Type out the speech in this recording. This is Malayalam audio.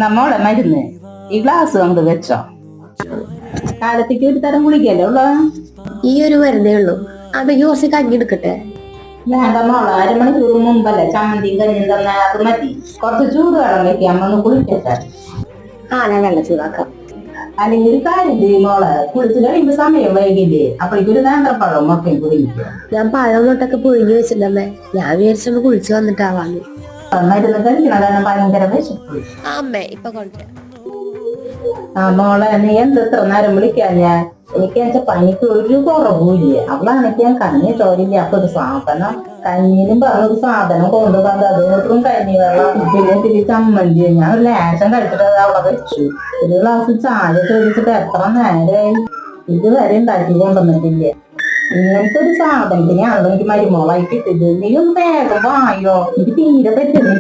നമ്മോടെ മരുന്ന് ഈ ഗ്ലാസ് കൊണ്ട് വെച്ചോ. കാലത്തേക്ക് ഒരു തരം കുളിക്കല്ലേ ഉള്ളു. ഈ ഒരു മരുന്നേ ഉള്ളൂ. അമ്മയ്ക്ക് കുറച്ച് കഞ്ഞി എടുക്കട്ടെ? വേണ്ട മോളെ, അരമണിക്കൂർ മുമ്പല്ലേ ചമ്മന്തിയും കഞ്ഞിയും തന്നെ, അത് മതി. കുറച്ച് ചൂട് വെള്ളം വെക്കാം, അമ്മ ഒന്ന് കുളിക്കട്ടെ. ഞാൻ വെള്ളം ചൂടാക്കാം. അല്ലെങ്കിൽ ഒരു കാര്യം ചെയ്യും മോളെ, കുളിച്ച് കഴിയുമ്പോ സമയം വൈകില്ലേ, അപ്പോഴേക്കും ഒരു നേന്ത്രപ്പഴം മുട്ടയും കുടിക്കുക. ഞാൻ പഴം തൊട്ടൊക്കെ പുഴുങ്ങി വെച്ചിട്ടുണ്ടമ്മേ. ഞാൻ വിചാരിച്ചൊന്ന് കുളിച്ചു വന്നിട്ടാവാന്ന്. മരുന്ന് കഴിക്കണ കാരണം ഭയങ്കര വിശപ്പ്. അമ്മേ ഇപ്പൊ കൊണ്ടുവരാം. മോളെ, നീ എന്തെത്ര നേരം വിളിക്കാൻ ഞാൻ? എനിക്ക് എന്റെ പനിക്ക് ഒരു കുറവുമില്ല. അവളാണെങ്കിൽ ഞാൻ കഞ്ഞി ചോരില്ല. അപ്പൊ ഒരു സാധനം കഞ്ഞിനും പറഞ്ഞൊരു സാധനം കൊണ്ടുപോകാൻ, അതുകൊണ്ടും കഞ്ഞി വെള്ളം പിന്നെ തിരി ചമ്മന്തി. ഞാൻ ഒരു ലേശം കഴിച്ചിട്ട് അത് അവിടെ വെച്ചു. ഒരു ഗ്ലാസ് ചായ ചോദിച്ചിട്ട് എത്ര നേരമായി ഇതുവരെ ഉണ്ടാക്കി കൊണ്ടുവന്നിട്ടില്ല. ഇങ്ങനത്തെ ഒരു സാധനത്തിനാണല്ലോ എനിക്ക് മരുമോളായി കിട്ടിയത്. നീ ഒന്ന് വേഗം വായോ, എനിക്ക് തീരെ പറ്റുന്നില്ല.